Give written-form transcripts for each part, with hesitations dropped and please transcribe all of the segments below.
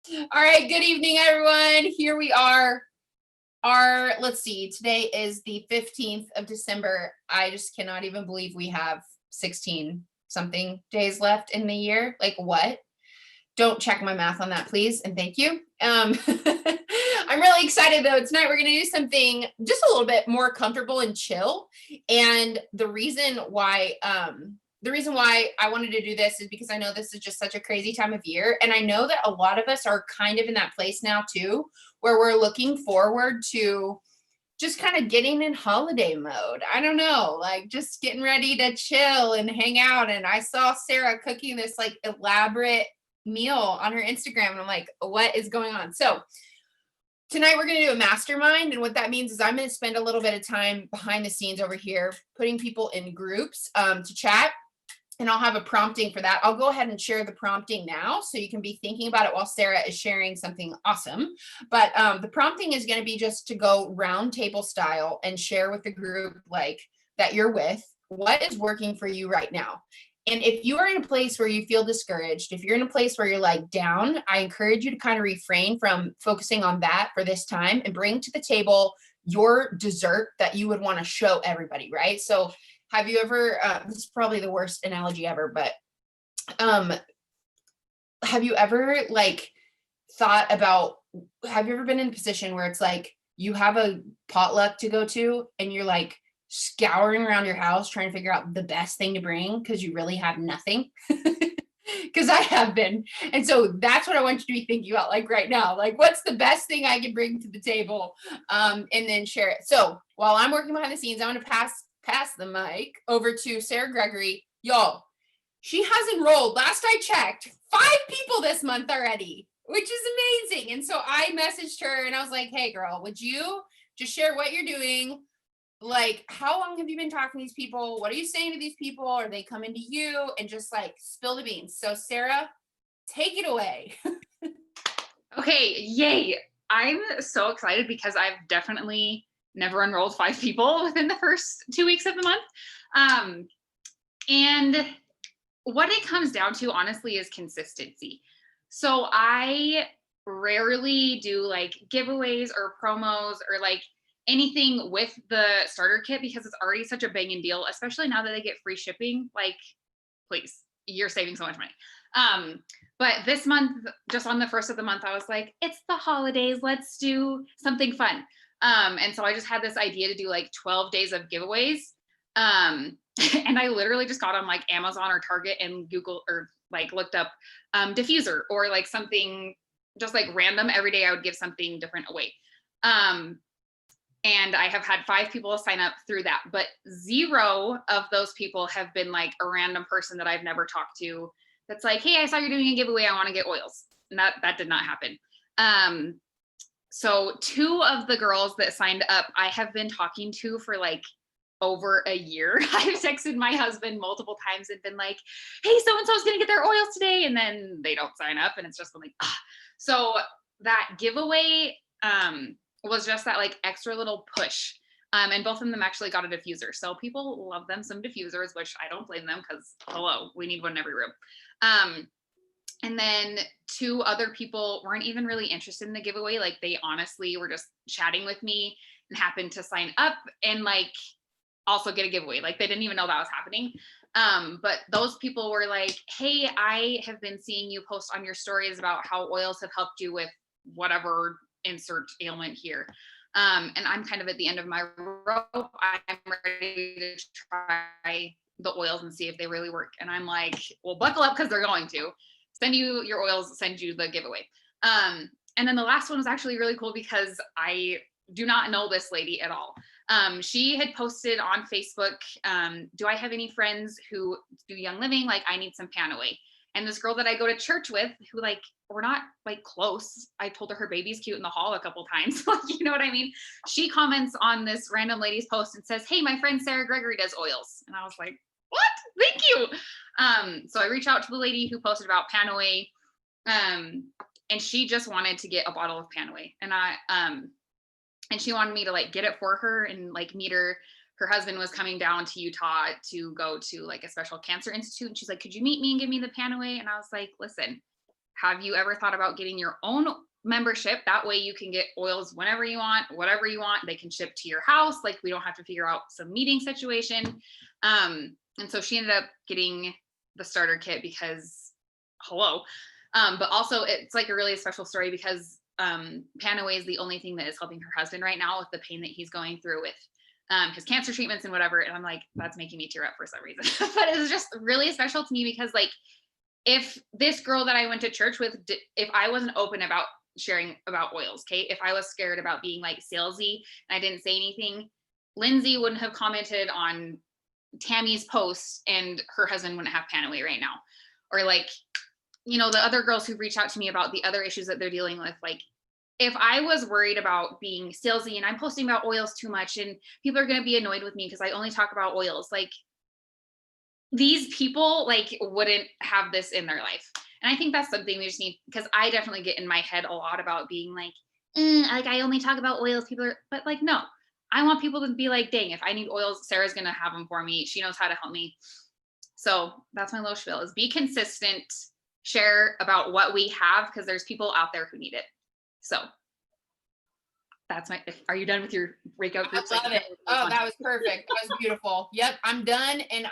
All right, good evening, everyone. Here we are. Let's see, today is the 15th of December. I just cannot even believe we have 16 something days left in the year. Like, what? Don't check my math on that, please, and thank you. I'm really excited though. Tonight we're going to do something just a little bit more comfortable and chill. And the reason why I wanted to do this is because I know this is just such a crazy time of year. And I know that a lot of us are kind of in that place now too, where we're looking forward to just kind of getting in holiday mode. I don't know, like just getting ready to chill and hang out. And I saw Sarah cooking this like elaborate meal on her Instagram. And I'm like, what is going on? So tonight we're going to do a mastermind. And what that means is I'm going to spend a little bit of time behind the scenes over here, putting people in groups to chat. And I'll have a prompting for that. I'll go ahead and share the prompting now so you can be thinking about it while Sarah is sharing something awesome. But the prompting is going to be just to go round table style and share with the group like that you're with what is working for you right now. And if you are in a place where you feel discouraged, if you're in a place where you're like down, I encourage you to kind of refrain from focusing on that for this time and bring to the table your dessert that you would want to show everybody, right? So have you ever, this is probably the worst analogy ever, but have you ever like thought about, have you ever been in a position where it's like you have a potluck to go to and you're like scouring around your house trying to figure out the best thing to bring because you really have nothing? Because I have been. And so that's what I want you to be thinking about like right now. Like, what's the best thing I can bring to the table and then share it. So while I'm working behind the scenes, I'm going to pass the mic over to Sarah Gregory. Y'all, she has enrolled, last I checked, 5 people this month already, which is amazing. And so I messaged her and I was like, hey girl, would you just share what you're doing? Like, how long have you been talking to these people? What are you saying to these people? Are they coming to you? And just like spill the beans. So Sarah, take it away. Okay, yay. I'm so excited because I've definitely never enrolled 5 people within the first 2 weeks of the month. And what it comes down to, honestly, is consistency. So I rarely do like giveaways or promos or like anything with the starter kit because it's already such a banging deal, especially now that they get free shipping. Like, please, you're saving so much money. But this month, just on the first of the month, I was like, it's the holidays, let's do something fun. And so I just had this idea to do like 12 days of giveaways. And I literally just got on like Amazon or Target and Google or like looked up diffuser or like something just like random. Every day I would give something different away. And I have had 5 people sign up through that, but 0 of those people have been like a random person that I've never talked to that's like, hey, I saw you're doing a giveaway, I want to get oils. And that did not happen. So 2 of the girls that signed up, I have been talking to for like over a year. I've texted my husband multiple times and been like, hey, so-and-so is going to get their oils today. And then they don't sign up. And it's just been like, ah. So that giveaway was just that like extra little push. And both of them actually got a diffuser. So people love them some diffusers, which I don't blame them because hello, we need one in every room. And then 2 other people weren't even really interested in the giveaway. Like they honestly were just chatting with me and happened to sign up and like also get a giveaway. Like they didn't even know that was happening. But those people were like, hey, I have been seeing you post on your stories about how oils have helped you with whatever insert ailment here. And I'm kind of at the end of my rope. I'm ready to try the oils and see if they really work. And I'm like, well, buckle up because they're going to send you your oils, send you the giveaway. And then the last one was actually really cool because I do not know this lady at all. She had posted on Facebook, do I have any friends who do Young Living? Like I need some Panaway. And this girl that I go to church with who like, we're not like close. I told her baby's cute in the hall a couple times. Like, you know what I mean? She comments on this random lady's post and says, hey, my friend Sarah Gregory does oils. And I was like, what? Thank you. So I reached out to the lady who posted about Panaway. And she just wanted to get a bottle of Panaway. And she wanted me to like get it for her and like meet her. Her husband was coming down to Utah to go to like a special cancer institute. And she's like, could you meet me and give me the Panaway? And I was like, listen, have you ever thought about getting your own membership? That way you can get oils whenever you want, whatever you want. They can ship to your house. Like, we don't have to figure out some meeting situation. And so she ended up getting the starter kit because hello. But also it's like a really special story because Panaway is the only thing that is helping her husband right now with the pain that he's going through with his cancer treatments and whatever. And I'm like, that's making me tear up for some reason. But it's just really special to me because, like, if this girl that I went to church with, if I wasn't open about sharing about oils, okay, if I was scared about being like salesy and I didn't say anything, Lindsay wouldn't have commented on Tammy's post and her husband wouldn't have Panaway right now. Or like, you know, the other girls who reach out to me about the other issues that they're dealing with, like, if I was worried about being salesy and I'm posting about oils too much and people are going to be annoyed with me because I only talk about oils, like, these people like wouldn't have this in their life. And I think that's something we just need, because I definitely get in my head a lot about being like I only talk about oils. People are, but like, no, I want people to be like, dang, if I need oils, Sarah's going to have them for me. She knows how to help me. So that's my little spiel, is be consistent, share about what we have, because there's people out there who need it. So that's my, are you done with your breakout groups? I love it. Oh, that was perfect. That was beautiful. Yep, I'm done. And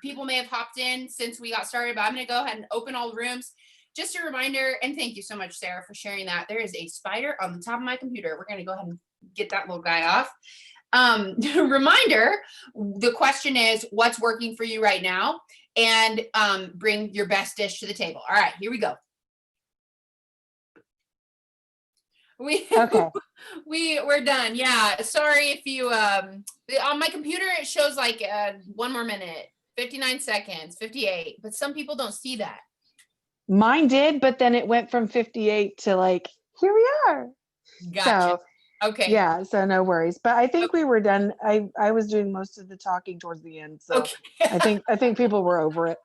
people may have hopped in since we got started, but I'm going to go ahead and open all the rooms. Just a reminder, and thank you so much, Sarah, for sharing that. There is a spider on the top of my computer. We're going to go ahead and get that little guy off. Reminder, the question is, what's working for you right now? And bring your best dish to the table. All right, here we go. Okay. We're done. Yeah. Sorry if you on my computer it shows like 1 more minute, 59 seconds, 58, but some people don't see that. Mine did, but then it went from 58 to like, here we are. Gotcha. So, okay. yeah, so no worries. But I think we were done. I was doing most of the talking towards the end. So Okay. I think people were over it.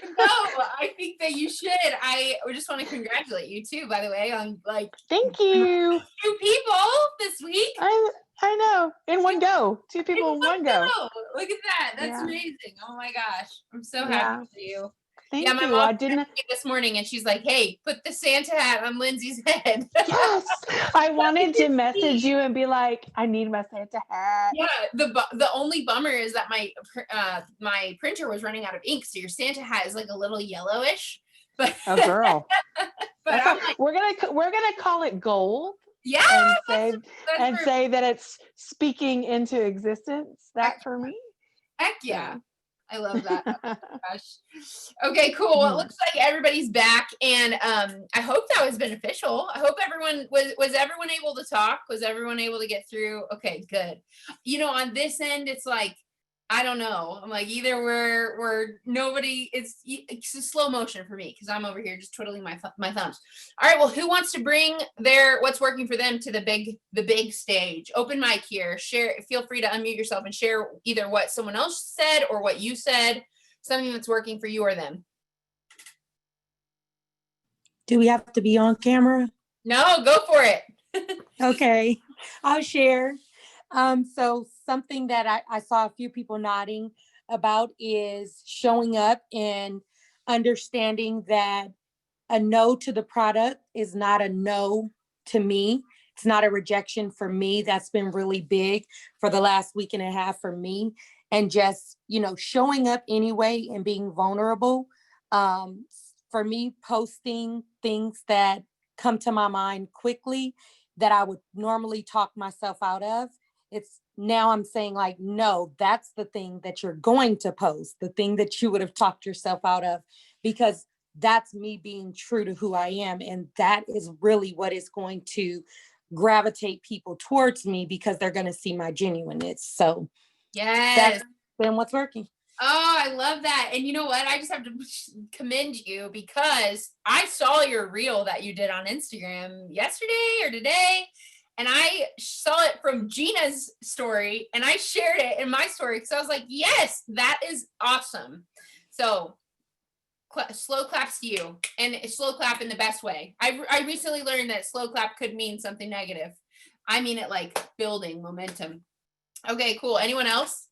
No, I think that you should. I just want to congratulate you too, by the way, on like Thank you. 2 people this week. I know. In one go. 2 people in one go. Look at that. That's Yeah. amazing. Oh my gosh. I'm so Yeah. happy for you. Thank Yeah, my you. mom I didn't. texted me this morning and she's like, hey, put the Santa hat on Lindsay's head. Yes. I wanted to message you and be like, I need my Santa hat. Yeah, the only bummer is that my printer was running out of ink, so your Santa hat is like a little yellowish. But Oh, girl. but I'm like, we're gonna call it gold. yeah, And say that it's speaking into existence. That for me. heck yeah. I love that. Oh my gosh. Okay, cool. Well, it looks like everybody's back, and I hope that was beneficial. I hope everyone was everyone able to talk? Was everyone able to get through? Okay, good. You know, on this end, it's like, I don't know. I'm like, either we're nobody. It's a slow motion for me because I'm over here just twiddling my thumbs. All right. Well, who wants to bring their what's working for them to the big stage? Open mic here. Share. Feel free to unmute yourself and share either what someone else said or what you said. Something that's working for you or them. Do we have to be on camera? No, go for it. Okay, I'll share. So something that I saw a few people nodding about is showing up and understanding that a no to the product is not a no to me. It's not a rejection for me. That's been really big for the last week and a half for me. And just, you know, showing up anyway and being vulnerable. For me, posting things that come to my mind quickly that I would normally talk myself out of. It's now I'm saying like, no, that's the thing that you're going to post, the thing that you would have talked yourself out of, because that's me being true to who I am. And that is really what is going to gravitate people towards me because they're going to see my genuineness. So Yes. that's been what's working. Oh, I love that. And you know what? I just have to commend you because I saw your reel that you did on Instagram yesterday or today. And I saw it from Gina's story and I shared it in my story because I was like, yes, that is awesome. So slow claps to you, and slow clap in the best way. I recently learned that slow clap could mean something negative. I mean it like building momentum. Okay, cool. Anyone else?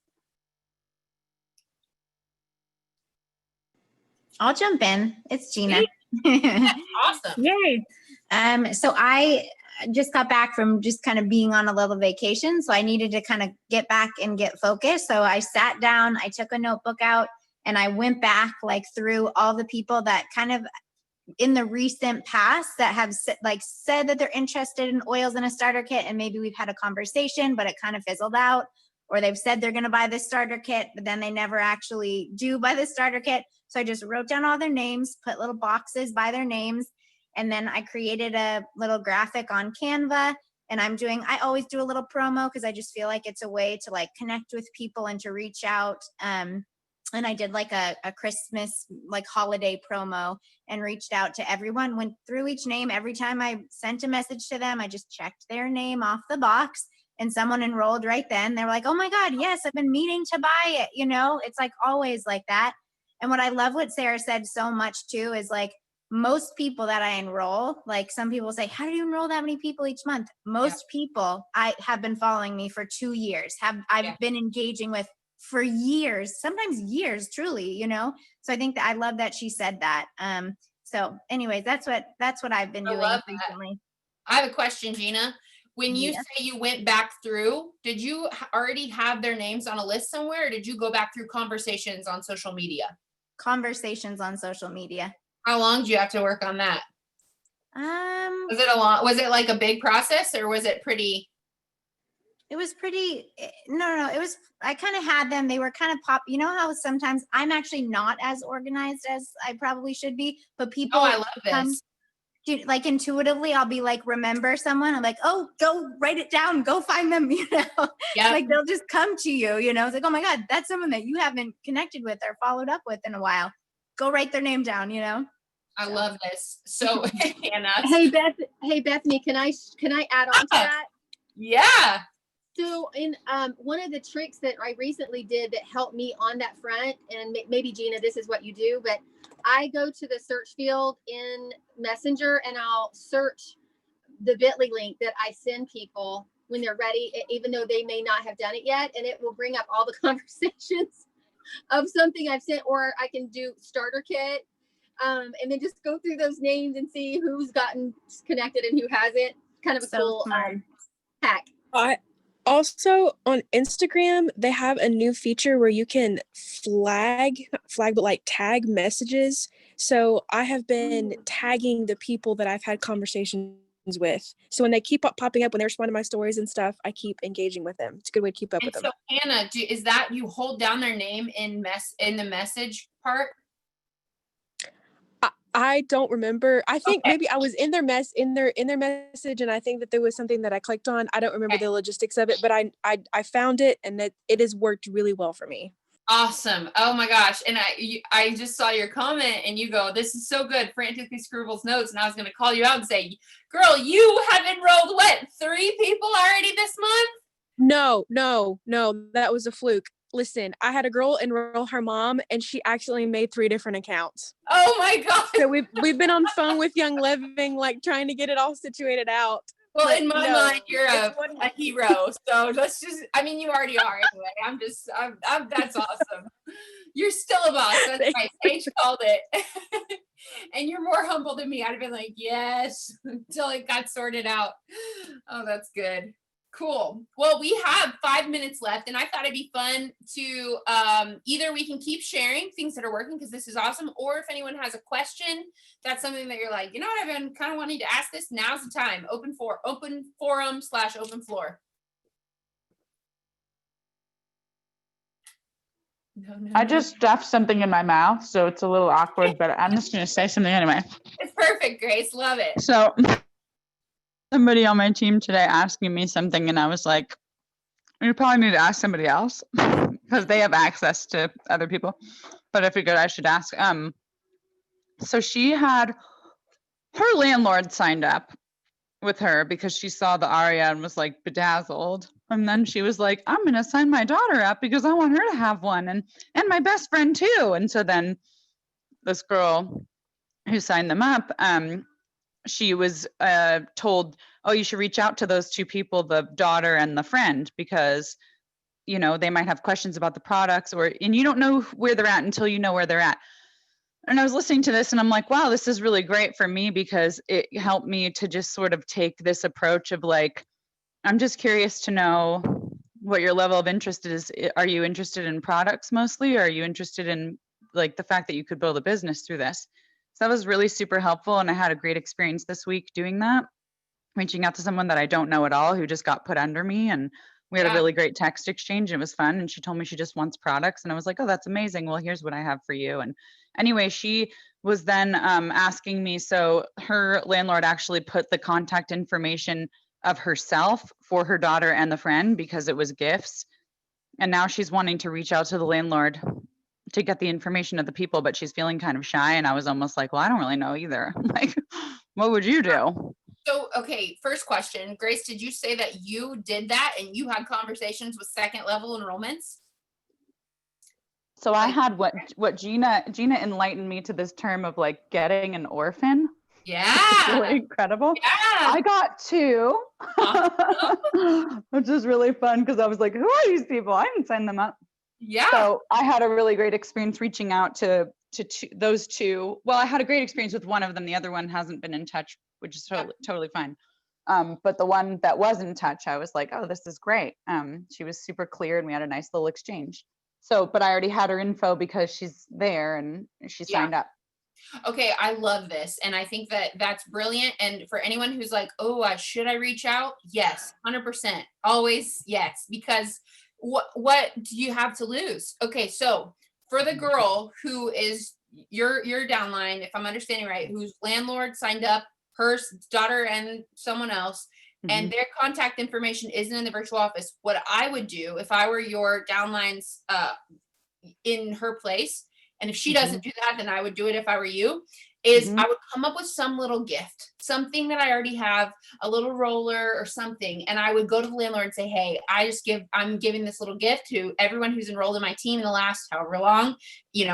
I'll jump in. It's Gina. Awesome. Yay. So I just got back from just kind of being on a little vacation. So I needed to kind of get back and get focused. So I sat down, I took a notebook out, and I went back like through all the people that kind of in the recent past that have said that they're interested in oils in a starter kit, and maybe we've had a conversation, but it kind of fizzled out, or they've said they're going to buy this starter kit, but then they never actually do buy the starter kit. So I just wrote down all their names, put little boxes by their names, and then I created a little graphic on Canva. And I always do a little promo because I just feel like it's a way to like connect with people and to reach out. And I did like a Christmas like holiday promo and reached out to everyone, went through each name. Every time I sent a message to them, I just checked their name off the box, and someone enrolled right then. They were like, oh my God, yes, I've been meaning to buy it. You know, it's like always like that. And what I love what Sarah said so much too is like most people that I enroll, like some people say, how do you enroll that many people each month? Most people I have been following me for 2 years, I've been engaging with for years, sometimes years, truly, you know? So I think that I love that she said that. So anyways, that's what I've been doing recently. I have a question, Gina. When you say you went back through, did you already have their names on a list somewhere, or did you go back through conversations on social media? Conversations on social media. How long did you have to work on that? Was it like a big process, or was it pretty? It was pretty, no, it was, I kind of had them, they were kind of you know how sometimes I'm actually not as organized as I probably should be, but people. Oh, I love this. Like intuitively, I'll be like, remember someone, I'm like, oh, go write it down, go find them, you know? Yeah. Like they'll just come to you, you know? It's like, oh my God, that's someone that you haven't connected with or followed up with in a while. Go write their name down, you know? I love this. So Hannah. Hey Bethany, can I add on to that? Yeah. So in one of the tricks that I recently did that helped me on that front, and maybe Gina, this is what you do, but I go to the search field in Messenger and I'll search the bit.ly link that I send people when they're ready, even though they may not have done it yet. And it will bring up all the conversations of something I've sent, or I can do starter kit. And then just go through those names and see who's gotten connected and who hasn't. Kind of a cool hack. Also on Instagram, they have a new feature where you can but like tag messages. So I have been tagging the people that I've had conversations with. So when they keep popping up, when they respond to my stories and stuff, I keep engaging with them. It's a good way to keep up with them. So Hannah, is that you hold down their name in the message part? I don't remember. I think maybe I was in their message, and I think that there was something that I clicked on. I don't remember the logistics of it, but I found it, and it has worked really well for me. Awesome. Oh my gosh. And I just saw your comment and you go, this is so good. Frantically scribbles notes. And I was going to call you out and say, girl, you have enrolled 3 people already this month? No, that was a fluke. Listen, I had a girl enroll her mom and she accidentally made 3 different accounts. Oh my God. So we've been on phone with Young Living, like trying to get it all situated out. Well, in my mind, you're a hero. So let's just, you already are anyway. That's awesome. You're still a boss. That's right. Paige called it. And you're more humble than me. I'd have been like, yes, until it got sorted out. Oh, that's good. Cool. Well, we have 5 minutes left, and I thought it'd be fun to either we can keep sharing things that are working because this is awesome, or if anyone has a question, that's something that you're like, you know what, I've been kind of wanting to ask this. Now's the time. Open forum/open floor. No. I just stuffed something in my mouth, so it's a little awkward, but I'm just going to say something anyway. It's perfect, Grace. Love it. So somebody on my team today asking me something, and I was like, you probably need to ask somebody else because they have access to other people. But I figured I should ask. So she had her landlord signed up with her because she saw the aria and was like bedazzled. And then she was like, I'm going to sign my daughter up because I want her to have one, and my best friend too. And so then this girl who signed them up, she was told, oh, you should reach out to those 2 people, the daughter and the friend, because, they might have questions about the products and you don't know where they're at until you know where they're at. And I was listening to this and I'm like, wow, this is really great for me because it helped me to just sort of take this approach of like, I'm just curious to know what your level of interest is. Are you interested in products mostly? Or are you interested in like the fact that you could build a business through this? So that was really super helpful. And I had a great experience this week doing that, reaching out to someone that I don't know at all who just got put under me. And we had a Yeah. really great text exchange. It was fun. And she told me she just wants products. And I was like, oh, that's amazing. Well, here's what I have for you. And anyway, she was then asking me, so her landlord actually put the contact information of herself for her daughter and the friend because it was gifts. And now she's wanting to reach out to the landlord to get the information of the people, but she's feeling kind of shy. And I was almost like, well, I don't really know either. Like, what would you do? So, okay, first question, Grace, did you say that you did that and you had conversations with second level enrollments? So I had what Gina enlightened me to this term of like getting an orphan. It's really Yeah. incredible. Yeah. I got 2, which is really fun because I was like, who are these people? I didn't sign them up. Yeah. So I had a really great experience reaching out to those 2. Well, I had a great experience with one of them. The other one hasn't been in touch, which is totally fine. But the one that was in touch, I was like, oh, this is great. She was super clear and we had a nice little exchange. So, but I already had her info because she's there and she Yeah. signed up. Okay, I love this. And I think that that's brilliant. And for anyone who's like, oh, should I reach out? Yes, 100%. Always yes. Because what do you have to lose? Okay, so for the girl who is your downline, if I'm understanding right, whose landlord signed up, her daughter and someone else, and their contact information isn't in the virtual office, what I would do if I were your downlines in her place, and if she doesn't do that, then I would do it if I were you, is I would come up with some little gift, something that I already have, a little roller or something. And I would go to the landlord and say, hey, I'm giving this little gift to everyone who's enrolled in my team in the last however long,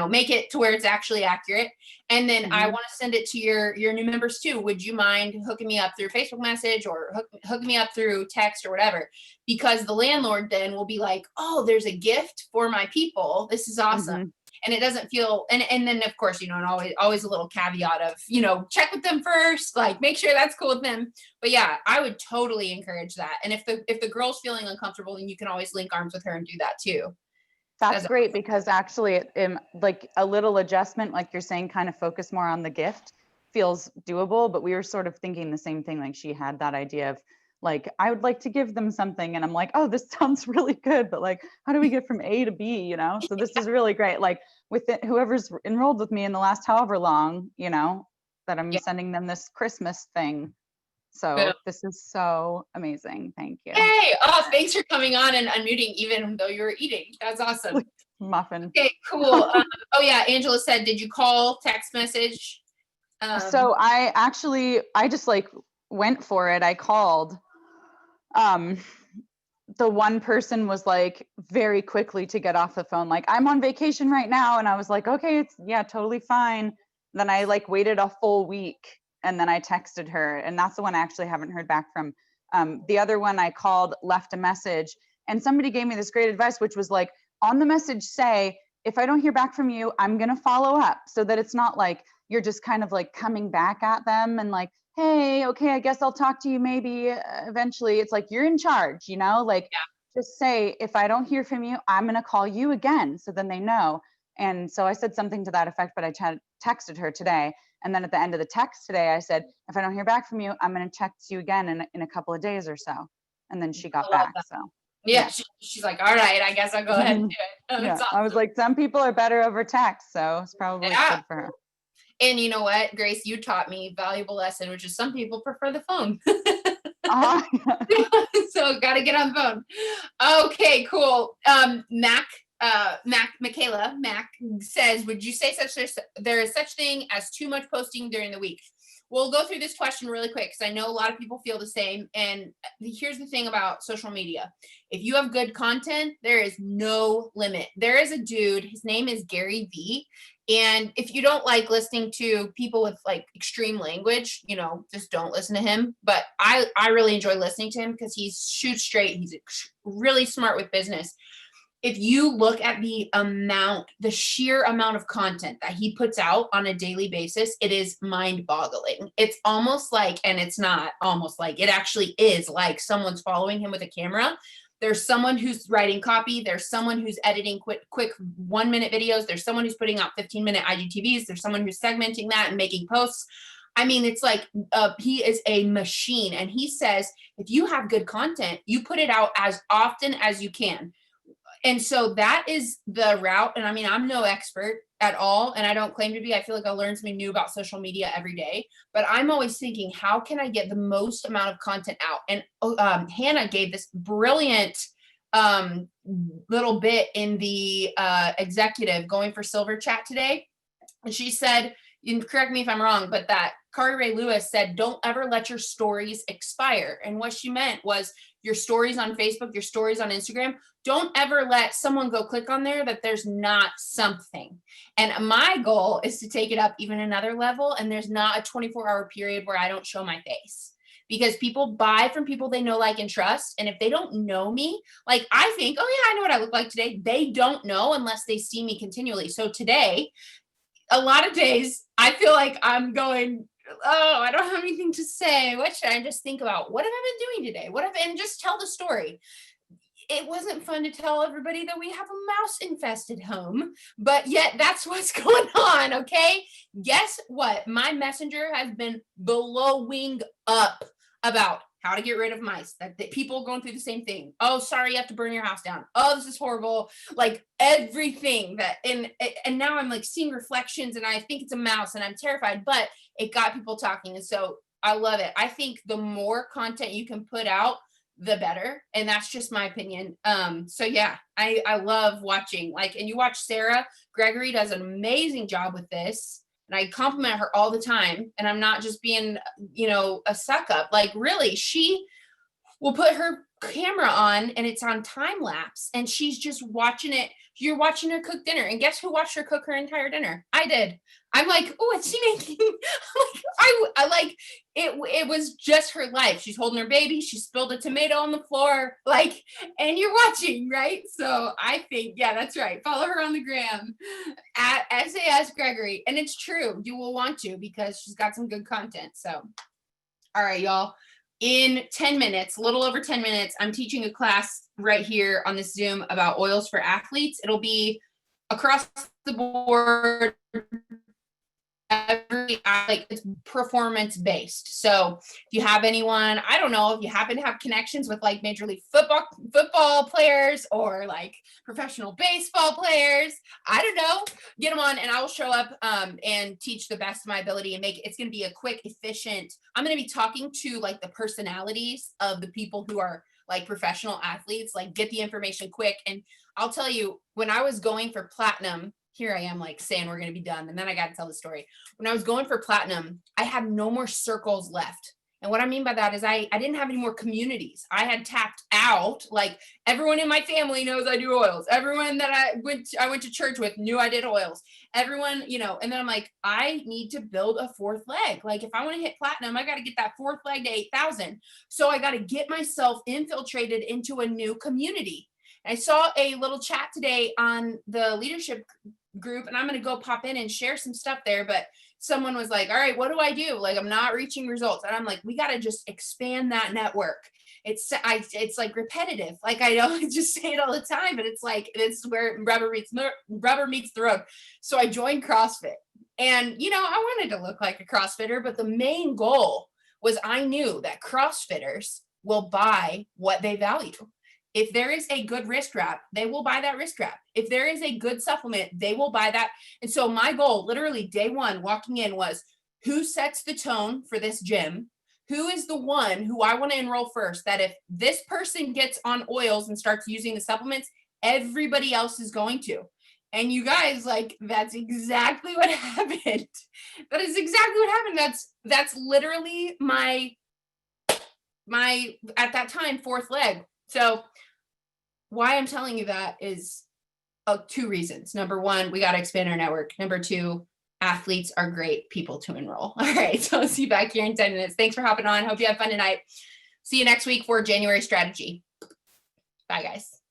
make it to where it's actually accurate. And then I want to send it to your new members too. Would you mind hooking me up through Facebook message or hooking me up through text or whatever? Because the landlord then will be like, oh, there's a gift for my people. This is awesome. And it doesn't feel, and then of course, and always a little caveat of, check with them first, like make sure that's cool with them. But yeah, I would totally encourage that. And if the girl's feeling uncomfortable, then you can always link arms with her and do that too. That's great because actually like a little adjustment, like you're saying, kind of focus more on the gift feels doable, but we were sort of thinking the same thing. Like she had that idea of like, I would like to give them something. And I'm like, oh, this sounds really good. But like, how do we get from A to B, So this is really great. Like with whoever's enrolled with me in the last however long, that I'm sending them this Christmas thing. So this is so amazing. Thank you. Hey, oh, thanks for coming on and unmuting even though you were eating. That's awesome. Muffin. Okay, cool. Oh yeah, Angela said, did you call, text message? So I just like went for it. I called. The one person was like very quickly to get off the phone, like, I'm on vacation right now. And I was like, okay, it's totally fine. Then I like waited a full week and then I texted her, and that's the one I actually haven't heard back from. The other one I called, left a message, and somebody gave me this great advice, which was like, on the message, say, if I don't hear back from you, I'm going to follow up, so that it's not like you're just kind of like coming back at them and like, hey, okay, I guess I'll talk to you maybe eventually. It's like, you're in charge, just say, if I don't hear from you, I'm going to call you again. So then they know. And so I said something to that effect, but I texted her today. And then at the end of the text today, I said, if I don't hear back from you, I'm going to text you again in a couple of days or so. And then she got back. That. So yeah, she's like, all right, I guess I'll go ahead and do it. yeah. Awesome. I was like, some people are better over text. So it's probably good for her. And you know what, Grace, you taught me a valuable lesson, which is some people prefer the phone. So got to get on the phone. Okay, cool. Michaela says, would you say there is such thing as too much posting during the week? We'll go through this question really quick because I know a lot of people feel the same. And here's the thing about social media. If you have good content, there is no limit. There is a dude, his name is Gary Vee. And if you don't like listening to people with like extreme language, just don't listen to him. But I really enjoy listening to him because he shoots straight. He's really smart with business. if you look at the sheer amount of content that he puts out on a daily basis, it is mind boggling. It's almost like, and it's not almost like, it actually is like someone's following him with a camera. There's someone who's writing copy. There's someone who's editing quick 1 minute videos. There's someone who's putting out 15-minute IGTVs. There's someone who's segmenting that and making posts. I mean, it's like he is a machine. And he says, if you have good content, you put it out as often as you can. And so that is the route. And I mean, I'm no expert at all, and I don't claim to be. I feel like I learn something new about social media every day, but I'm always thinking, how can I get the most amount of content out? And Hannah gave this brilliant little bit in the executive Going for Silver chat today. And she said, and correct me if I'm wrong, but that Kari Ray Lewis said, don't ever let your stories expire. And what she meant was your stories on Facebook, your stories on Instagram, don't ever let someone go click on there that there's not something. And my goal is to take it up even another level. And there's not a 24-hour period where I don't show my face, because people buy from people they know, like, and trust. And if they don't know me, like, I think, oh yeah, I know what I look like today. They don't know unless they see me continually. So today, a lot of days I feel like I'm going, oh, I don't have anything to say. What should I just think about? What have I been doing today? And just tell the story. It wasn't fun to tell everybody that we have a mouse infested home, but yet that's what's going on. Okay. Guess what? My messenger has been blowing up about how to get rid of mice, that people going through the same thing. Oh, sorry, you have to burn your house down. Oh, this is horrible. Like everything that, and now I'm like seeing reflections and I think it's a mouse and I'm terrified, but it got people talking. And so I love it. I think the more content you can put out, the better. And that's just my opinion. So yeah, I love watching, like, and you watch Sarah Gregory does an amazing job with this. And I compliment her all the time. And I'm not just being, a suck up. Like, really, she will put her camera on and it's on time lapse and she's just watching it. You're watching her cook dinner. And guess who watched her cook her entire dinner? I did. I'm like, oh, what's she making? I like it. It was just her life. She's holding her baby. She spilled a tomato on the floor, like, and you're watching, right? So I think, yeah, that's right. Follow her on the gram at SAS Gregory. And it's true. You will want to, because she's got some good content. So, all right, y'all. In 10 minutes, a little over 10 minutes, I'm teaching a class right here on this Zoom about oils for athletes. It'll be across the board. It's performance based. So if you have anyone, I don't know, if you happen to have connections with like Major League football players or like professional baseball players, I don't know, get them on and I will show up and teach the best of my ability and it's going to be a quick, efficient. I'm going to be talking to like the personalities of the people who are like professional athletes, like get the information quick. And I'll tell you, when I was going for platinum, here I am like saying we're going to be done. And then I got to tell the story. When I was going for platinum, I had no more circles left. And what I mean by that is I didn't have any more communities. I had tapped out. Like everyone in my family knows I do oils. Everyone that I went to church with knew I did oils. Everyone, and then I'm like, I need to build a fourth leg. Like if I want to hit platinum, I got to get that fourth leg to 8,000. So I got to get myself infiltrated into a new community. I saw a little chat today on the leadership group, and I'm going to go pop in and share some stuff there, but someone was like, all right, what do I do? Like, I'm not reaching results. And I'm like, we got to just expand that network. It's like repetitive. Like, I don't just say it all the time, but it's like, this is where rubber meets the road. So I joined CrossFit and, I wanted to look like a CrossFitter, but the main goal was I knew that CrossFitters will buy what they value. If there is a good wrist wrap, they will buy that wrist wrap. If there is a good supplement, they will buy that. And so my goal, literally day one, walking in was, who sets the tone for this gym? Who is the one who I want to enroll first? That if this person gets on oils and starts using the supplements, everybody else is going to. And you guys, like, that's exactly what happened. That is exactly what happened. That's literally my at that time, fourth leg. So why I'm telling you that is two reasons. Number one, we got to expand our network. Number two, athletes are great people to enroll. All right. So I'll see you back here in 10 minutes. Thanks for hopping on. Hope you have fun tonight. See you next week for January strategy. Bye, guys.